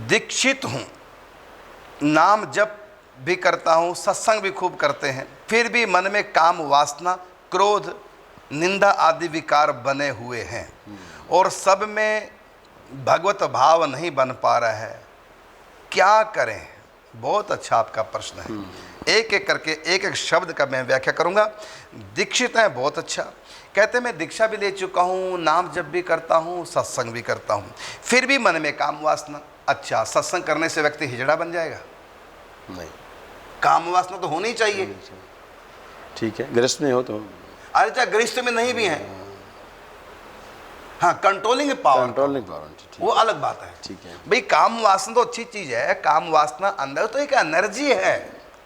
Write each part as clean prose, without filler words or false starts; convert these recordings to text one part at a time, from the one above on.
दीक्षित हूँ, नाम जप भी करता हूँ, सत्संग भी खूब करते हैं, फिर भी मन में काम वासना, क्रोध, निंदा आदि विकार बने हुए हैं और सब में भगवत भाव नहीं बन पा रहा है, क्या करें? बहुत अच्छा आपका प्रश्न है। एक एक करके एक एक शब्द का मैं व्याख्या करूंगा। दीक्षित है, बहुत अच्छा। कहते मैं दीक्षा भी ले चुका हूँ, नाम जप भी करता हूँ, सत्संग भी करता हूँ, फिर भी मन में काम वासना। अच्छा, सत्संग करने से व्यक्ति हिजड़ा बन जाएगा? नहीं, काम वासना तो होनी चाहिए। ठीक है, गृहस्थ में हो तो। अरे चाहे गृहस्थ में नहीं भी है, हाँ, कंट्रोलिंग पावर वो अलग बात है। ठीक है भाई, काम वासना तो अच्छी चीज है। काम वासना अंदर तो एक एनर्जी है,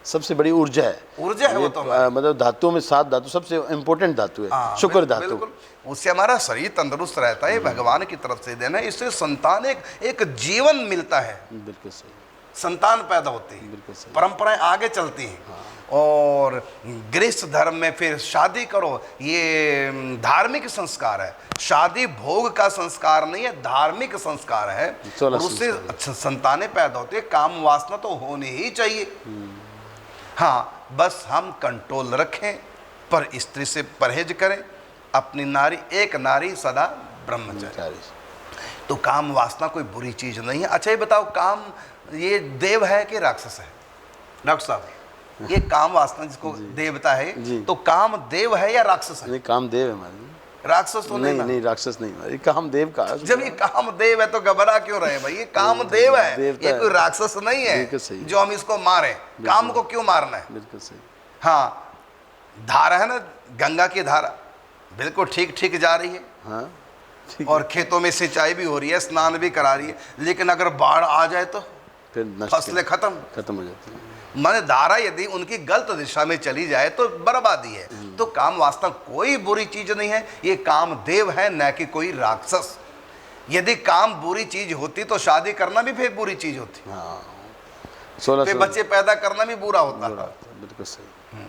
सबसे बड़ी ऊर्जा है। ऊर्जा है वो तो मतलब धातुओं में 7 धातु सबसे इम्पोर्टेंट धातु है, शुक्र धातु। बिल्कुल, उससे हमारा शरीर तंदुरुस्त रहता है, भगवान की तरफ से देना है। इससे संतान एक जीवन मिलता है, बिल्कुल सही, संतान पैदा होती है, बिल्कुल सही, परंपराएं आगे चलती हैं। और गृहस्थ धर्म में फिर शादी करो, ये धार्मिक संस्कार है। शादी भोग का संस्कार नहीं है, धार्मिक संस्कार है, और उससे संतानें पैदा होती है। काम वासना तो होनी ही चाहिए। हाँ, बस हम कंट्रोल रखें, पर स्त्री से परहेज करें, अपनी नारी, एक नारी सदा ब्रह्मचारी। तो काम वासना कोई बुरी चीज नहीं है। अच्छा, ये बताओ, काम ये देव है कि राक्षस है? डॉक्टर साहब, ये काम वासना जिसको देवता है, तो काम देव है या राक्षस है? नहीं, काम देव है हमारे, राक्षस तो नहीं। नहीं, राक्षस नहीं, काम देव का। जब ये काम देव है तो घबरा क्यों रहे भाई? ये काम देव है, ये कोई राक्षस नहीं है जो हम इसको मारे। काम को क्यों मारना है? बिल्कुल सही। हाँ, धारा है ना, गंगा की धारा बिल्कुल ठीक ठीक जा रही है, हाँ, और खेतों में सिंचाई भी हो रही है, स्नान भी करा रही है, लेकिन अगर बाढ़ आ जाए तो फिर फसलें खत्म हो जाती है। माने धारा यदि उनकी गलत दिशा में चली जाए तो बर्बादी है। तो काम वासना कोई बुरी चीज नहीं है, ये काम देव है, न कि कोई राक्षस। यदि काम बुरी चीज होती तो शादी करना भी फिर बुरी चीज होती, फिर बच्चे पैदा करना भी बुरा होता। बिल्कुल सही।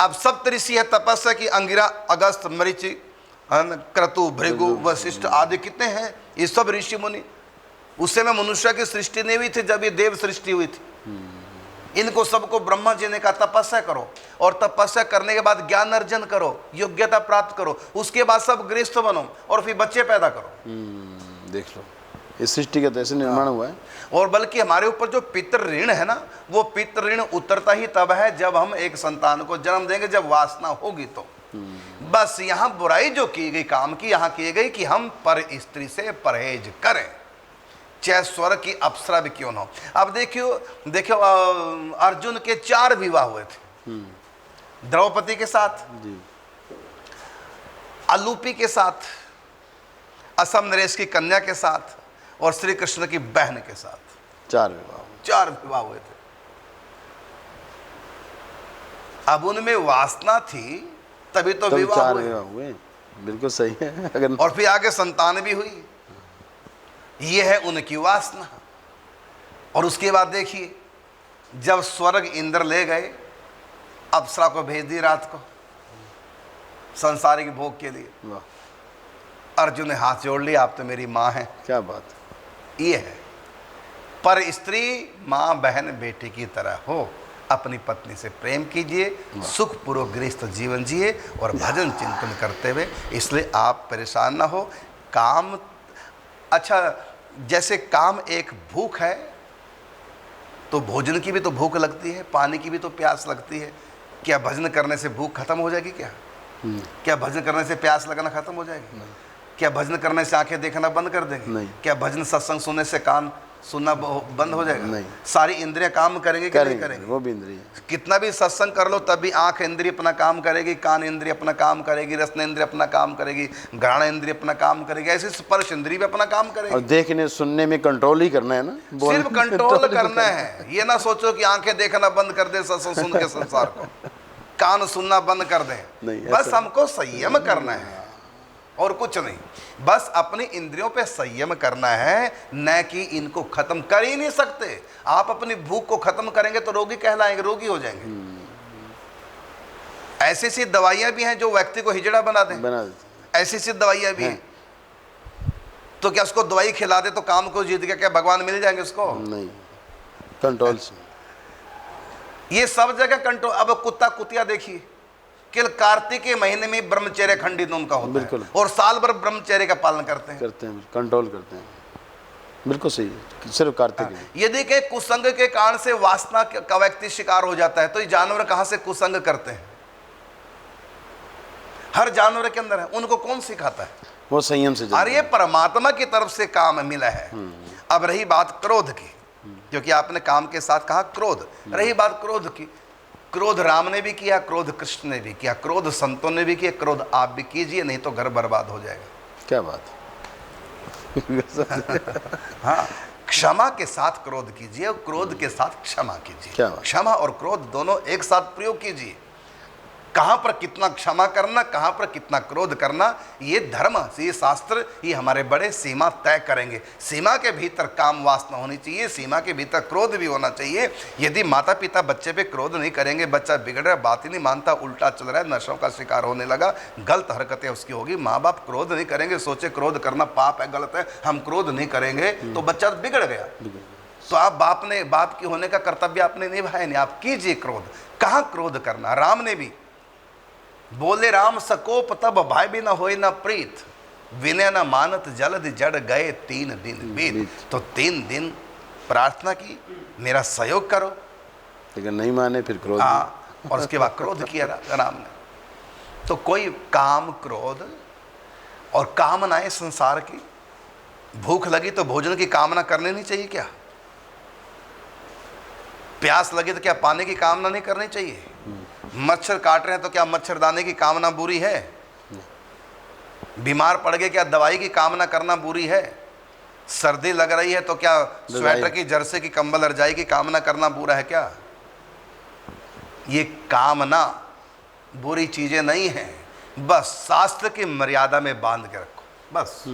अब सप्तऋषि है तपस्या की, अंगिरा, अगस्त, मरीचि, क्रतु, भृगु, वशिष्ठ आदि कितने हैं? ये सब ऋषि मुनि। उस समय मनुष्य की सृष्टि नहीं हुई थी जब ये देव सृष्टि हुई थी। इनको सबको ब्रह्मा जी ने कहा तपस्या करो, और तपस्या करने के बाद ज्ञान अर्जन करो, योग्यता प्राप्त करो, उसके बाद सब गृहस्थ बनो और फिर बच्चे पैदा करो। देख लो, इस सृष्टि का ऐसे निर्माण हुआ है। और बल्कि हमारे ऊपर जो पितृ ऋण है ना, वो पितृ ऋण उतरता ही तब है जब हम एक संतान को जन्म देंगे, जब वासना होगी तो। बस यहाँ बुराई जो की गई काम की, यहाँ की गई कि हम पर स्त्री से परहेज करें, चाहे स्वर्ग की अप्सरा भी क्यों ना हो। अब देखियो अर्जुन के 4 विवाह हुए थे, द्रौपदी के साथ, अलूपी के साथ, असम नरेश की कन्या के साथ, और श्री कृष्ण की बहन के साथ। 4 विवाह हुए थे। अब उनमें वासना थी तभी तो विवाह हुए। बिल्कुल सही है। अगर और फिर आगे संतान भी हुई, ये है उनकी वासना। और उसके बाद देखिए, जब स्वर्ग इंद्र ले गए, अप्सरा को भेज दी रात को संसारिक भोग के लिए। अर्जुन ने हाथ जोड़ लिया, आप तो मेरी माँ हैं। क्या बात, ये है पर स्त्री माँ, बहन, बेटी की तरह हो। अपनी पत्नी से प्रेम कीजिए, सुखपूर्वक गृहस्थ जीवन जिए और भजन चिंतन करते हुए, इसलिए आप परेशान ना हो। काम, अच्छा, जैसे काम एक भूख है, तो भोजन की भी तो भूख लगती है, पानी की भी तो प्यास लगती है। क्या भजन करने से भूख खत्म हो जाएगी? क्या भजन करने से प्यास लगना खत्म हो जाएगी? क्या भजन करने से आंखें देखना बंद कर देंगी? क्या भजन सत्संग सुनने से कान सुनना बंद हो जाएगा? नहीं। सारी इंद्रियां काम करेंगी कि नहीं करेंगी? वो भी इंद्रिय, कितना भी सत्संग कर लो तब भी आंख इंद्रिय अपना काम करेगी, कान इंद्रिय अपना काम करेगी, रसन इंद्रिय अपना काम करेगी, घ्राण इंद्रिय अपना काम करेगी, ऐसे स्पर्श इंद्रिय भी अपना काम करेगी। और देखने सुनने में कंट्रोल ही करना है ना, सिर्फ कंट्रोल करना है। ये ना सोचो कि आंखें देखना बंद कर दे सत्संग सुन के संसार को, कान सुनना बंद कर दे। बस हमको संयम करना है और कुछ नहीं। बस अपनी इंद्रियों पे संयम करना है, न कि इनको खत्म कर ही नहीं सकते। आप अपनी भूख को खत्म करेंगे तो रोगी कहलाएंगे, रोगी हो जाएंगे। ऐसी सी दवाइयां भी हैं जो व्यक्ति को हिजड़ा बना दें, ऐसी सी दवाइयां भी हैं। तो क्या उसको दवाई खिला दे तो काम को जीत गया, क्या भगवान मिल जाएंगे उसको? नहीं, कंट्रोल से। ये सब जगह कंट्रोल। अब कुत्ता कुतिया देखिए, केवल कार्तिक के महीने में ब्रह्मचर्य खंडित उनका होता है और साल भर ब्रह्मचर्य का पालन करते हैं, कंट्रोल करते हैं। बिल्कुल सही है, सिर्फ कार्तिक में। यदि के कुसंग के कारण से वासना का व्यक्ति शिकार हो जाता है तो ये जानवर कहां से कुसंग करते हैं? हर जानवर के अंदर है, उनको कौन सिखाता है? वो संयम से। और ये परमात्मा की तरफ से काम मिला है। अब रही बात क्रोध की, क्योंकि आपने काम के साथ कहा क्रोध, रही बात क्रोध की। क्रोध राम ने भी किया, क्रोध कृष्ण ने भी किया, क्रोध संतों ने भी किया, क्रोध आप भी कीजिए, नहीं तो घर बर्बाद हो जाएगा। क्या बात हाँ, क्षमा के साथ क्रोध कीजिए और क्रोध के साथ क्षमा कीजिए। क्षमा और क्रोध दोनों एक साथ प्रयोग कीजिए। कहां पर कितना क्षमा करना, कहां पर कितना क्रोध करना, ये धर्म, ये शास्त्र, ये हमारे बड़े सीमा तय करेंगे। सीमा के भीतर काम वासना होनी चाहिए, सीमा के भीतर क्रोध भी होना चाहिए। यदि माता पिता बच्चे पे क्रोध नहीं करेंगे, बच्चा बिगड़ रहा है, बात ही नहीं मानता, उल्टा चल रहा है, नशों का शिकार होने लगा, गलत हरकतें उसकी होगी। माँ बाप क्रोध नहीं करेंगे, सोचे क्रोध करना पाप है, गलत है, हम क्रोध नहीं करेंगे, तो बच्चा बिगड़ गया। तो आप बाप की होने का कर्तव्य आपने निभाया नहीं, आप कीजिए क्रोध। कहाँ क्रोध करना? राम ने भी बोले, राम सकोप तब भाई भी न होए न प्रीत, विनय न मानत जल्द जड़ गए 3 दिन बीत। तो 3 दिन प्रार्थना की, मेरा सहयोग करो, लेकिन नहीं माने, फिर क्रोध। और उसके बाद क्रोध किया राम ने। तो कोई काम, क्रोध और कामनाएं संसार की, भूख लगी तो भोजन की कामना करनी नहीं चाहिए क्या? प्यास लगी तो क्या पानी की कामना नहीं करनी चाहिए? मच्छर काट रहे हैं तो क्या मच्छरदानी की कामना बुरी है? बीमार पड़ गए क्या दवाई की कामना करना बुरी है? सर्दी लग रही है तो क्या स्वेटर की, जर्सी की, कंबल, रजाई की कामना करना बुरा है क्या? ये कामना बुरी चीजें नहीं है, बस शास्त्र की मर्यादा में बांध के रखो, बस।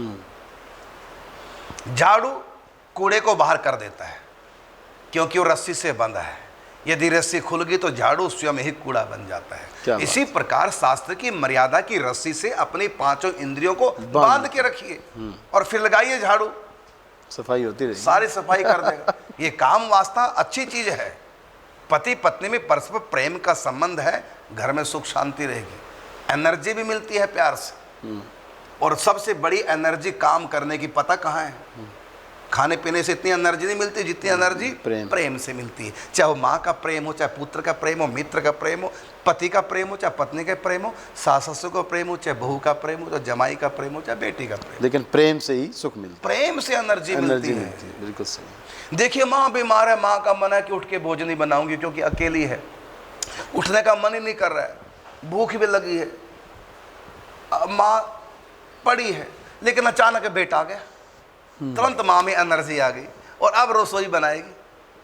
झाड़ू कूड़े को बाहर कर देता है क्योंकि वो रस्सी से बंधा है। यदि रस्सी खुल गई तो झाड़ू स्वयं ही कूड़ा बन जाता है। इसी प्रकार शास्त्र की मर्यादा की रस्सी से अपनी 5 इंद्रियों को बांध के रखिए और फिर लगाइए झाड़ू, सफाई होती रहेगी, सारी सफाई कर देगा। ये काम वास्ता अच्छी चीज है। पति पत्नी में परस्पर प्रेम का संबंध है, घर में सुख शांति रहेगी, एनर्जी भी मिलती है प्यार से। और सबसे बड़ी एनर्जी काम करने की पता कहाँ है? खाने पीने से इतनी एनर्जी नहीं मिलती जितनी एनर्जी प्रेम से मिलती है। चाहे वो माँ का प्रेम हो, चाहे पुत्र का प्रेम हो, मित्र का प्रेम हो, पति का प्रेम हो, चाहे पत्नी का प्रेम हो, सास ससुर का प्रेम हो, चाहे बहू का प्रेम हो, चाहे जमाई का प्रेम हो, चाहे बेटी का प्रेम। लेकिन प्रेम से ही सुख मिलता है, प्रेम से एनर्जी मिलती है। बिल्कुल सही। देखिए, माँ बीमार है, माँ का मन है कि उठ के भोजन नहीं बनाऊंगी क्योंकि अकेली है, उठने का मन ही नहीं कर रहा है, भूख भी लगी है, माँ पड़ी है, लेकिन अचानक बेटा आ गया, तुरंत माँ में एनर्जी आ गई और अब रसोई बनाएगी,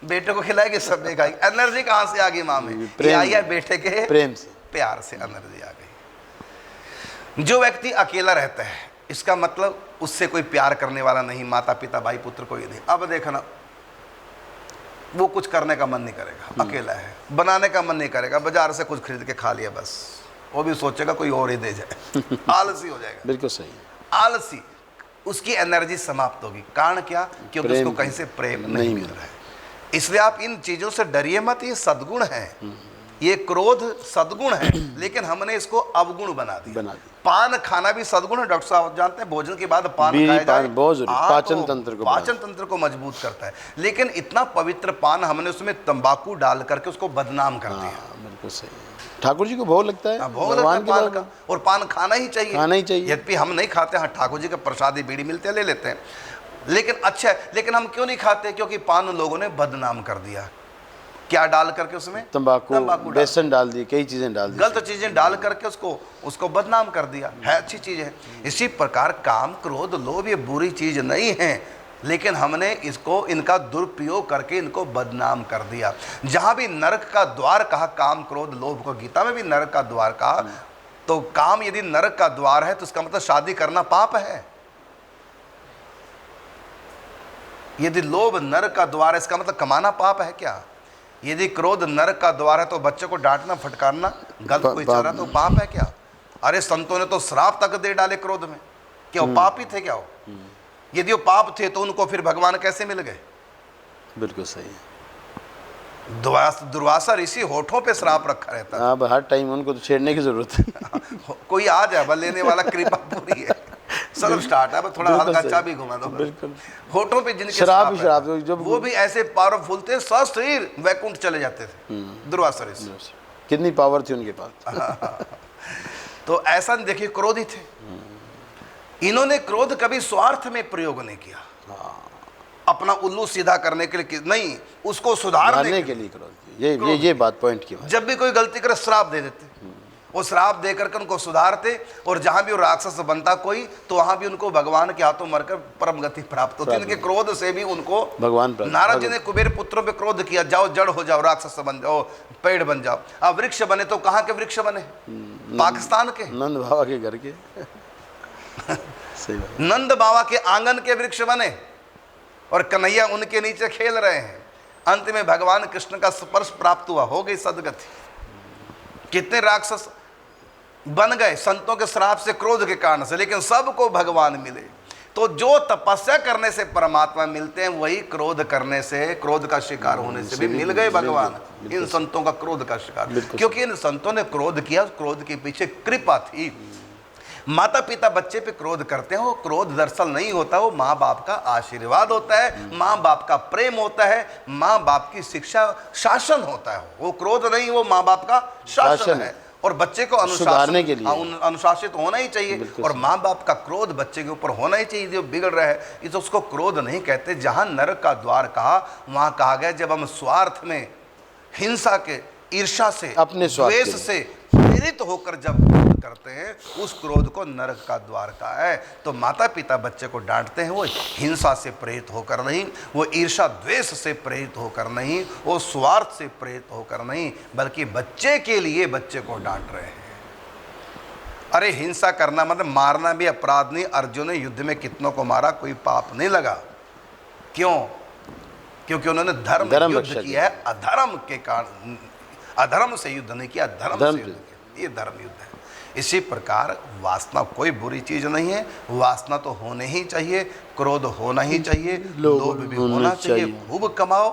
बेटे को खिलाएगी, सब खाएगी। एनर्जी कहाँ से आ गई? माँ में ये आई है, बेटे के प्रेम से, प्यार से एनर्जी आ गई। जो व्यक्ति अकेला रहता है, इसका मतलब उससे कोई प्यार करने वाला नहीं, माता पिता भाई पुत्र कोई नहीं। अब देखना, वो कुछ करने का मन नहीं करेगा, अकेला है, बनाने का मन नहीं करेगा, बाजार से कुछ खरीद के खा लिया बस, वो भी सोचेगा कोई और ही दे जाए, आलसी हो जाएगा। बिल्कुल सही। आलसी, उसकी एनर्जी समाप्त होगी। कारण क्या? क्योंकि उसको कहीं से प्रेम नहीं मिल रहा है। इसलिए आप इन चीजों से डरिए मत, ये सद्गुण है, ये क्रोध सद्गुण है, लेकिन हमने इसको अवगुण बना दिया। पान खाना भी सद्गुण है, डॉक्टर साहब जानते हैं, भोजन के बाद पान खाया जाए, पाचन तंत्र को मजबूत करता है। लेकिन इतना पवित्र पान हमने उसमें तंबाकू डाल करके उसको बदनाम कर दिया। बिल्कुल सही। ठाकुर जी को भोग लगता है, भोग लगता है पान का, और पान खाना ही चाहिए, खाना ही चाहिए। यद्यपि हम नहीं खाते, हाँ ठाकुर जी का प्रसादी बीड़ी मिलते हैं, ले लेते हैं, लेकिन अच्छा है। लेकिन हम क्यों नहीं खाते? क्योंकि पान लोगों ने बदनाम कर दिया। क्या डाल करके उसमें? तंबाकू, बेसन डाल दी, कई चीजें डाल दी, गलत चीजें डाल करके उसको बदनाम कर दिया। है अच्छी चीज है। इसी प्रकार काम, क्रोध, लोभ ये बुरी चीज नहीं है, लेकिन हमने इनका दुरुपयोग करके इनको बदनाम कर दिया। जहां भी नरक का द्वार कहा काम, क्रोध, लोभ को, गीता में भी नरक का द्वार कहा, तो काम यदि नरक का द्वार है तो इसका मतलब शादी करना पाप है। यदि लोभ नरक का द्वार है, इसका मतलब कमाना पाप है क्या? यदि क्रोध नरक का द्वार है तो बच्चे को डांटना, फटकारना, गलत कोई चल रहा तो पाप है क्या? अरे संतों ने तो श्राप तक दे डाले क्रोध में, क्या वो पापी थे क्या? वो यदि वो पाप थे तो उनको फिर भगवान कैसे मिल गए? बिल्कुल सही है। दुर्वासा ऋषि होठों पे श्राप रखा रहता है। अब हर टाइम उनको तो छेड़ने की जरूरत है। कोई आ जाए बस लेने वाला, कृपा पूरी है, सब स्टार्ट है, बस थोड़ा बिल्कुल हल्का सही। चाबी घुमा दो। बिल्कुल। होठों पे जिनके शराब ही श्राप शराब, रहता है, जब वो भी ऐसे पावरफुल थे, सशरीर वैकुंठ चले जाते थे दुर्वासा ऋषि। कितनी पावर थी उनके पास। तो ऐसा देखिए, क्रोधी थे। इन्होंने क्रोध कभी स्वार्थ में प्रयोग नहीं किया, अपना उल्लू सीधा करने के लिए नहीं, उसको सुधारने के लिए करो। ये बात पॉइंट की बात। जब भी कोई गलती करे श्राप दे देते, वो श्राप देकर के उनको सुधारते, और जहां भी वो राक्षस बनता कोई, तो वहां भी उनको भगवान के हाथों मरकर परम गति प्राप्त होती। इनके क्रोध से भी उनको भगवान। नारद जी ने कुबेर पुत्रों पे क्रोध किया, जाओ जड़ हो जाओ, राक्षस बन जाओ, पेड़ बन जाओ। अब वृक्ष बने तो कहाँ के वृक्ष बने? पाकिस्तान के, नंद बाबा के घर के। सही बात। नंद बाबा के आंगन के वृक्ष बने, और कन्हैया उनके नीचे खेल रहे हैं। अंत में भगवान कृष्ण का स्पर्श प्राप्त हुआ, हो गई सदगति। कितने राक्षस बन गए संतों के श्राप से, क्रोध के कारण से, लेकिन सबको भगवान मिले। तो जो तपस्या करने से परमात्मा मिलते हैं, वही क्रोध करने से, क्रोध का शिकार होने से भी मिल गए भगवान। इन संतों का क्रोध का शिकार, क्योंकि इन संतों ने क्रोध किया, क्रोध के पीछे कृपा थी। माता पिता बच्चे पे क्रोध करते हैं, वो क्रोध दरअसल नहीं होता, वो माँ बाप का आशीर्वाद होता है, माँ बाप का प्रेम होता है, माँ बाप की शिक्षा, शासन होता है। वो क्रोध नहीं, वो माँ बाप का शासन है। और बच्चे को सुधारने के लिए अनुशासित होना ही चाहिए, और माँ बाप का क्रोध बच्चे के ऊपर होना ही चाहिए। जो बिगड़ रहा है इस उसको क्रोध नहीं कहते। जहाँ नरक का द्वार कहा, वहाँ कहा गया जब हम स्वार्थ में, हिंसा के, ईर्ष्या से, अपने द्वेष से प्रेरित होकर जब क्रोध करते हैं, उस क्रोध को नरक का द्वार का है। तो माता पिता बच्चे को डांटते हैं, वो हिंसा से प्रेरित होकर नहीं, वो ईर्ष्या द्वेष से प्रेरित होकर नहीं, वो स्वार्थ से प्रेरित होकर नहीं, बल्कि बच्चे के लिए बच्चे को डांट रहे हैं। अरे हिंसा करना मतलब मारना भी अपराध नहीं। अर्जुन ने युद्ध में कितनों को मारा, कोई पाप नहीं लगा। क्यों? क्योंकि उन्होंने धर्म युद्ध किया है, अधर्म के कारण। अधर्म से युद्ध नहीं किया, धर्म से युद्ध किया। ये धर्म युद्ध है। इसी प्रकार वासना कोई बुरी चीज नहीं है, वासना तो होने ही चाहिए, क्रोध होना ही चाहिए, लोभ भी होना चाहिए। खूब कमाओ,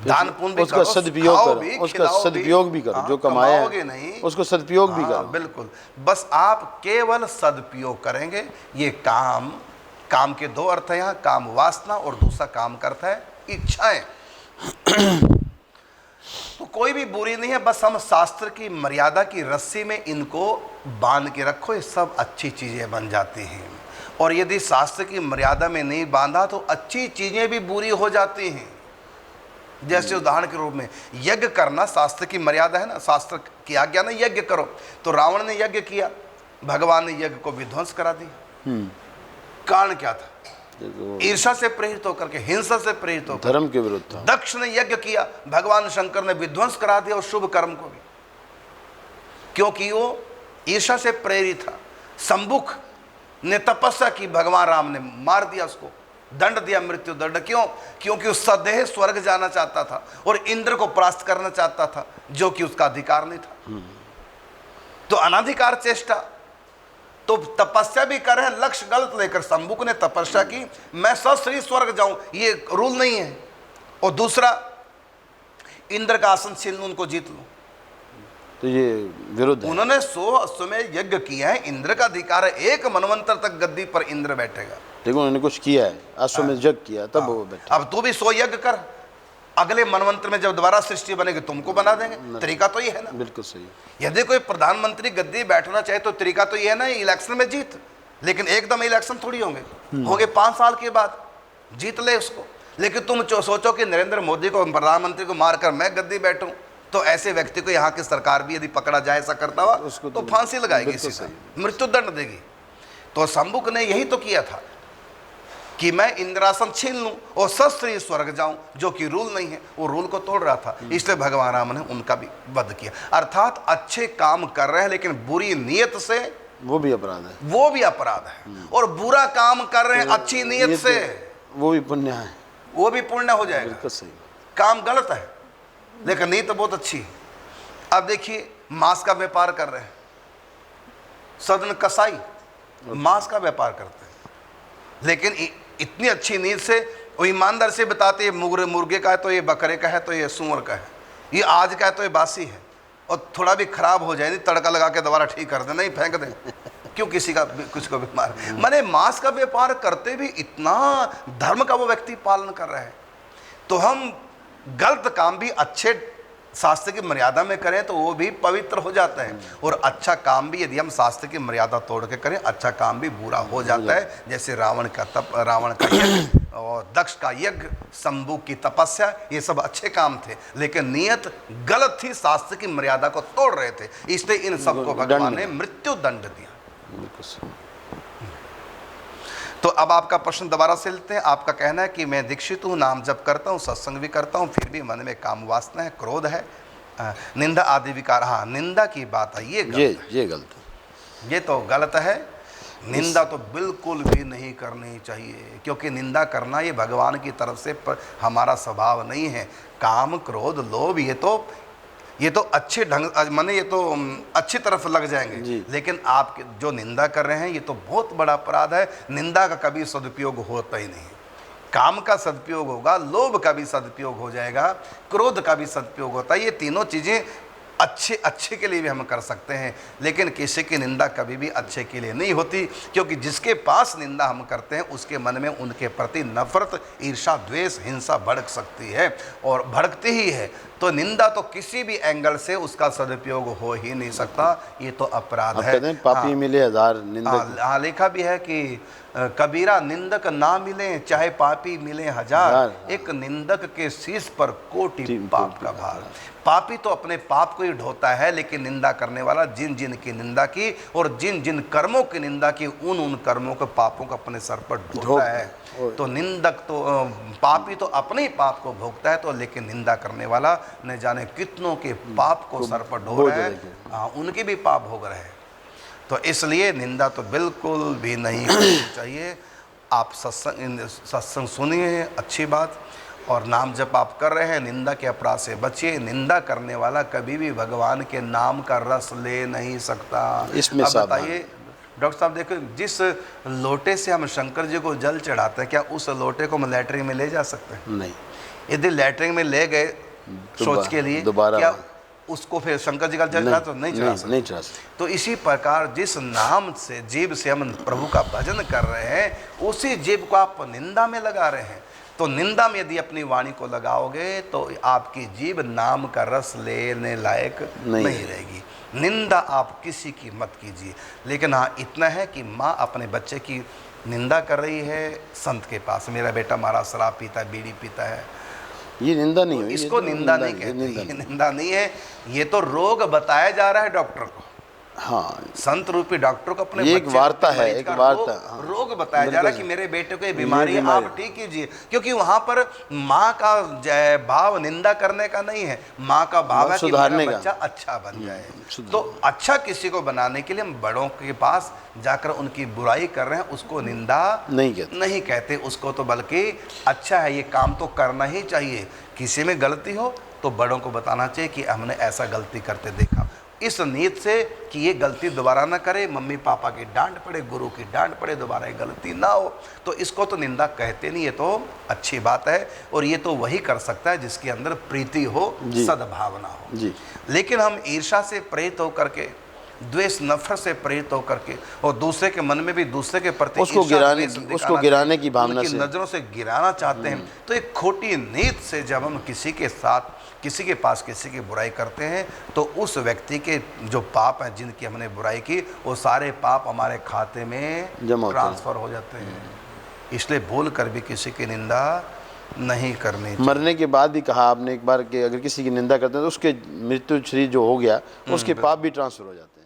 दान पुण्य भी करो, उसका सदुपयोग भी करो, जो कमाया नहीं उसको सदुपयोग भी करो। बिल्कुल, बस आप केवल सदुपयोग करेंगे। ये काम के दो अर्थ है यहाँ, काम वासना, और दूसरा काम का अर्थ है इच्छाएं। तो कोई भी बुरी नहीं है, बस हम शास्त्र की मर्यादा की रस्सी में इनको बांध के रखो, ये सब अच्छी चीजें बन जाती हैं। और यदि शास्त्र की मर्यादा में नहीं बांधा तो अच्छी चीजें भी बुरी हो जाती हैं। जैसे उदाहरण के रूप में यज्ञ करना शास्त्र की मर्यादा है ना, शास्त्र की आज्ञा ना यज्ञ करो। तो रावण ने यज्ञ किया, भगवान ने यज्ञ को विध्वंस करा दिया। कारण क्या था? ईर्ष्या से प्रेरित होकर के, हिंसा से प्रेरित होकर, धर्म के विरुद्ध था। दक्ष ने यज्ञ किया, भगवान शंकर ने विध्वंस करा दिया, और शुभ कर्म को भी, क्योंकि वो ईर्ष्या से प्रेरित था। संबुक ने तपस्या की, भगवान राम ने मार दिया, उसको दंड दिया, मृत्यु दंड। क्यों? क्योंकि उस सदेह स्वर्ग जाना चाहता था और इंद्र को परास्त करना चाहता था, जो कि उसका अधिकार नहीं था। तो अनाधिकार चेष्टा। तो तपस्या भी कर रहे हैं, लक्ष्य गलत लेकर। संबुक ने तपस्या की, मैं सश्री स्वर्ग जाऊं, ये रूल नहीं है। और दूसरा, इंद्र का आसन छीन लूं, उनको जीत लूं, तो ये विरुद्ध है। उन्होंने 100 अश्वमेध यज्ञ किया है, इंद्र का अधिकार है, एक मनवंतर तक गद्दी पर इंद्र बैठेगा। देखो उन्होंने कुछ किया है, अश्वमेध यज्ञ किया, तब वो बैठे। अब तू भी 100 यज्ञ कर, अगले मनवंतर में जब दोबारा सृष्टि बनेगी तुमको बना देंगे। तरीका तो ये है ना। बिल्कुल सही। यदि कोई प्रधानमंत्री गद्दी बैठना चाहे तो तरीका तो ये है ना, इलेक्शन में जीत। लेकिन एकदम इलेक्शन थोड़ी होंगे 5 साल के बाद जीत ले उसको। लेकिन तुम सोचो कि नरेंद्र मोदी को, प्रधानमंत्री को मारकर मैं गद्दी बैठूं, तो ऐसे व्यक्ति को यहाँ की सरकार भी यदि पकड़ा जाए ऐसा करता हुआ, तो फांसी लगाएगी, मृत्यु दंड देगी। तो संबुक ने यही तो किया था कि मैं इंद्रासन छीन लूं और सश्री स्वर्ग जाऊं, जो कि रूल नहीं है। वो रूल को तोड़ रहा था, इसलिए भगवान राम ने उनका भी वध किया। अर्थात अच्छे काम कर रहे हैं लेकिन बुरी नीयत से, वो भी अपराध है। वो भी अपराध है। और बुरा काम कर रहे हैं अच्छी नीयत से, वो भी पुण्य है, वो भी पुण्य हो जाएगा। बिल्कुल सही। काम गलत है लेकिन नीयत बहुत अच्छी है। अब देखिए, मांस का व्यापार कर रहे हैं, सदन कसाई मांस का व्यापार करते हैं, लेकिन इतनी अच्छी नींद से वो ईमानदार से बताते हैं, मुर्गे का है तो ये बकरे का है, तो ये सूअर का है, ये आज का है तो ये बासी है, और थोड़ा भी खराब हो जाए नहीं तड़का लगा के दोबारा ठीक कर दे, नहीं फेंक दे, क्यों किसी का कुछ को बीमार। माने मांस का व्यापार करते भी इतना धर्म का वो व्यक्ति पालन कर रहा है, तो हम गलत काम भी अच्छे शास्त्र की मर्यादा में करें तो वो भी पवित्र हो जाता है, और अच्छा काम भी यदि हम शास्त्र की मर्यादा तोड़ के करें, अच्छा काम भी बुरा हो जाता है। जैसे रावण का यज्ञ और दक्ष का यज्ञ, शंभु की तपस्या, ये सब अच्छे काम थे, लेकिन नियत गलत थी, शास्त्र की मर्यादा को तोड़ रहे थे, इसलिए इन सबको भगवान ने मृत्यु दंड दिया। तो अब आपका प्रश्न दोबारा से लेते हैं। आपका कहना है कि मैं दीक्षित हूँ, नाम जप करता हूँ, सत्संग भी करता हूँ, फिर भी मन में काम वासना है, क्रोध है, निंदा आदि विकार। हाँ, निंदा की बात है, ये गलत है, ये तो गलत है। निंदा तो बिल्कुल भी नहीं करनी चाहिए, क्योंकि निंदा करना ये भगवान की तरफ से हमारा स्वभाव नहीं है। काम, क्रोध, लोभ, ये तो अच्छे ढंग, माने ये तो अच्छी तरफ लग जाएंगे, लेकिन आप जो निंदा कर रहे हैं ये तो बहुत बड़ा अपराध है। निंदा का कभी सदुपयोग होता ही नहीं। काम का सदुपयोग होगा, लोभ का भी सदुपयोग हो जाएगा, क्रोध का भी सदुपयोग होता है। ये तीनों चीज़ें अच्छे के लिए भी हम कर सकते हैं, लेकिन किसी की निंदा कभी भी अच्छे के लिए नहीं होती, क्योंकि जिसके पास निंदा हम करते हैं उसके मन में उनके प्रति नफरत, ईर्षा, द्वेष, हिंसा भड़क सकती है, और भड़कती ही है। तो निंदा तो किसी भी एंगल से उसका सदुपयोग हो ही नहीं सकता, ये तो अपराध है। पापी मिले हजार निंदक। हाँ, लिखा भी है कि कबीरा निंदक ना मिले चाहे पापी मिले हजार, एक निंदक के शीश पर कोटि पाप का भार। पापी तो अपने पाप को ही ढोता है, लेकिन निंदा करने वाला जिन जिन की निंदा की और जिन जिन कर्मों की निंदा की, उन कर्मों के पापों को अपने सर पर ढोता है। तो निंदक तो पापी तो अपने ही पाप को भोगता है, तो लेकिन निंदा करने वाला न जाने कितनों के पाप को सर पर ढो रहा है, उनके भी पाप भोग रहे हैं। तो इसलिए निंदा तो बिल्कुल भी नहीं करनी चाहिए। आप सत्संग सुनिए, अच्छी बात, और नाम जप आप कर रहे हैं, निंदा के अपराध से बचिए। निंदा करने वाला कभी भी भगवान के नाम का रस ले नहीं सकता। इसमें अब बताइए डॉक्टर साहब, देखो जिस लोटे से हम शंकर जी को जल चढ़ाते हैं, क्या उस लोटे को हम लैट्रिन में ले जा सकते हैं? नहीं। यदि लैट्रिन में ले गए सोच के लिए, क्या उसको फिर शंकर जी का जल चढ़ा तो नहीं चढ़ा सकते? तो इसी प्रकार जिस नाम से, जीव से हम प्रभु का भजन कर रहे हैं, उसी जीव को आप निंदा में लगा रहे हैं। तो निंदा में यदि अपनी वाणी को लगाओगे तो आपकी जीभ नाम का रस लेने लायक नहीं रहेगी। निंदा आप किसी की मत कीजिए, लेकिन हाँ इतना है कि माँ अपने बच्चे की निंदा कर रही है संत के पास, मेरा बेटा हमारा शराब पीता है, बीड़ी पीता है, ये निंदा नहीं है, इसको निंदा नहीं कहते, ये निंदा नहीं है, ये तो रोग बताया जा रहा है डॉक्टर को। हाँ, संत रूपी डॉक्टर को अपने एक वार्ता है, एक वार्ता, रोग बताया जा रहा है कि मेरे बेटे को ये बीमारी है, आप ठीक कीजिए। क्योंकि वहां पर माँ का भाव निंदा करने का नहीं है, माँ का भाव है कि मेरा बच्चा अच्छा बन जाए। तो अच्छा किसी को बनाने के लिए हम बड़ों के पास जाकर उनकी बुराई कर रहे हैं, उसको निंदा नहीं कहते, उसको तो बल्कि अच्छा है, ये काम तो करना ही चाहिए। किसी में गलती हो तो बड़ों को बताना चाहिए कि हमने ऐसा गलती करते देखा, इस नीयत से कि ये गलती दोबारा ना करे, मम्मी पापा की डांट पड़े, गुरु की डांट पड़े, दोबारा ये गलती ना हो। तो इसको तो निंदा कहते नहीं, ये तो अच्छी बात है, और ये तो वही कर सकता है जिसके अंदर प्रीति हो, सद्भावना हो। लेकिन हम ईर्ष्या से प्रेरित होकर के, द्वेष नफरत से प्रेरित होकर के, और दूसरे के मन में भी दूसरे के प्रति उसको गिराने की भावना से, नजरों से गिराना चाहते हैं, तो एक खोटी नीयत से जब हम किसी के साथ, किसी के पास किसी की बुराई करते हैं, तो उस व्यक्ति के जो पाप हैं, जिनकी हमने बुराई की, वो सारे पाप हमारे खाते में ट्रांसफर हो जाते हैं। इसलिए भूल कर भी किसी की निंदा नहीं करनी। मरने के बाद भी कहा आपने एक बार कि अगर किसी की निंदा करते हैं तो उसके मृत्यु शरीर जो हो गया, उसके पाप भी ट्रांसफर हो जाते हैं।